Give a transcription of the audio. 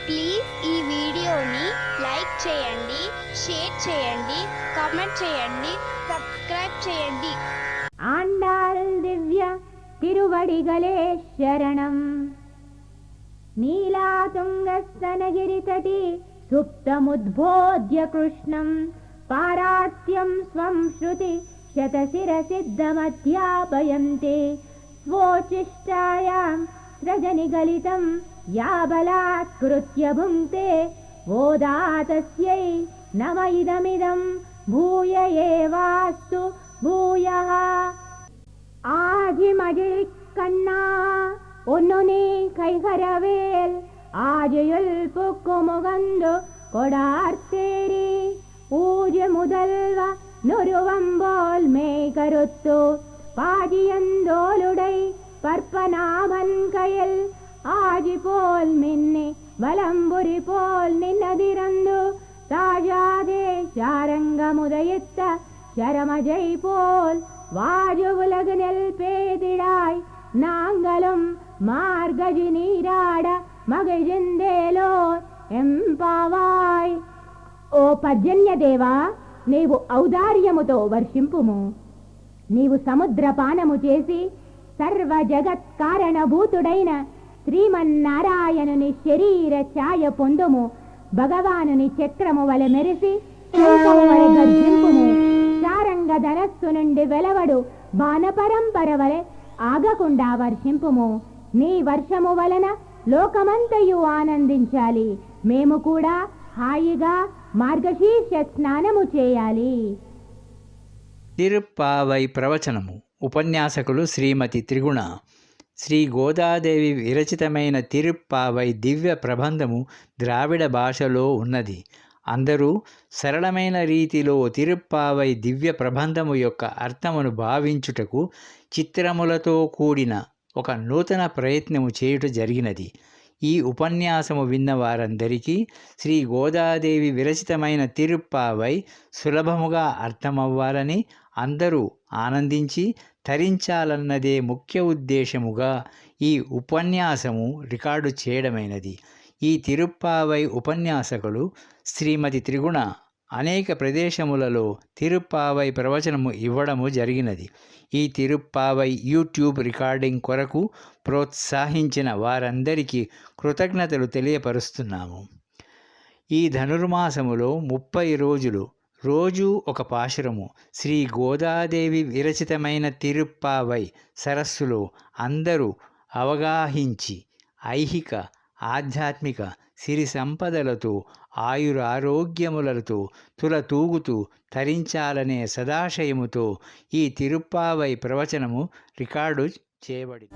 Please ఈ వీడియోని like చేయండి, షేర్ చేయండి, కామెంట్ చేయండి, సబ్స్క్రైబ్ చేయండి. ఆండాల్ దివ్య తిరువడిగలే శరణం. నీలాతుంగస్తనగిరితటి సుప్తముద్బోధ్య కృష్ణం పారాస్యం స్వం శృతి శతశిరసిద్ధమధ్యాపయంతే స్వోచిష్టాయాం సృజనిగలితం యాబలాత్కృత్య భుంక్తే ఓదాతస్యై నమ ఇదమిదం భూయ ఏవాస్తు భూయః. ஆஜிமகிழ்கண்ணா ஒன்னுனே கைகரவேல் ஆஜையுள் புக்கு முகந்து கொடார்த்தேரி ஊஜ முதல்வ நுருவம்போல் மேய் கருத்து பாஜியந்தோலுடை பற்பநாமன் கையில் ஆஜி போல் மின்னி வலம்புரி போல் நின்னதிரந்து தாஜாதே சாரங்கமுதயித்த சரமஜை போல் வாஜுவுலகு நெல் பேதிடாய் நாங்களும் మార్గజి నీరాడ మగజిందేలో ఎంపావాయ్. ఓ పర్జన్యదేవా, నీవు ఔదార్యముతో వర్షింపుము. నీవు సముద్రపానము చేసి సర్వ జగత్ కారణభూతుడైన శ్రీమన్నారాయణుని శరీర ఛాయ పొందుము. భగవానుని చక్రము వలె మెరిసి శూపము వలె గర్జింపుము. చారంగ ధనస్సు నుండి వెలవడు బాణపరంపర వలె ఆగకుండా వర్షింపుము. నీ వర్షము వలన లోకమంతయు ఆనందించాలి. మేము కూడా హాయిగా మార్గశీర్ష స్నానము చేయాలి. తిరుప్పావై ప్రవచనము. ఉపన్యాసకులు శ్రీమతి త్రిగుణ. శ్రీ గోదాదేవి విరచితమైన తిరుప్పావై దివ్య ప్రబంధము ద్రావిడ భాషలో ఉన్నది. అందరూ సరళమైన రీతిలో తిరుప్పావై దివ్య ప్రబంధము యొక్క అర్థమును భావించుటకు చిత్రములతో కూడిన ఒక నూతన ప్రయత్నము చేయుట జరిగినది. ఈ ఉపన్యాసము విన్న వారందరికీ శ్రీ గోదాదేవి విరచితమైన తిరుప్పావై సులభముగా అర్థమవ్వాలని, అందరూ ఆనందించి తరించాలన్నదే ముఖ్య ఉద్దేశముగా ఈ ఉపన్యాసము రికార్డు చేయడమైనది. ఈ తిరుప్పావై ఉపన్యాసకులు శ్రీమతి త్రిగుణ అనేక ప్రదేశములలో తిరుప్పావై ప్రవచనము ఇవ్వడము జరిగినది. ఈ తిరుప్పావై యూట్యూబ్ రికార్డింగ్ కొరకు ప్రోత్సహించిన వారందరికీ కృతజ్ఞతలు తెలియపరుస్తున్నాము. ఈ ధనుర్మాసములో 30 రోజులు రోజు ఒక పాశురము శ్రీ గోదాదేవి విరచితమైన తిరుప్పావై సరస్సులో అందరూ అవగాహించి ఐహిక ఆధ్యాత్మిక సిరి సంపదలతో ఆయురారోగ్యములతో తులతూగుతూ తరించాలనే సదాశయముతో ఈ తిరుప్పావై ప్రవచనము రికార్డు చేయబడింది.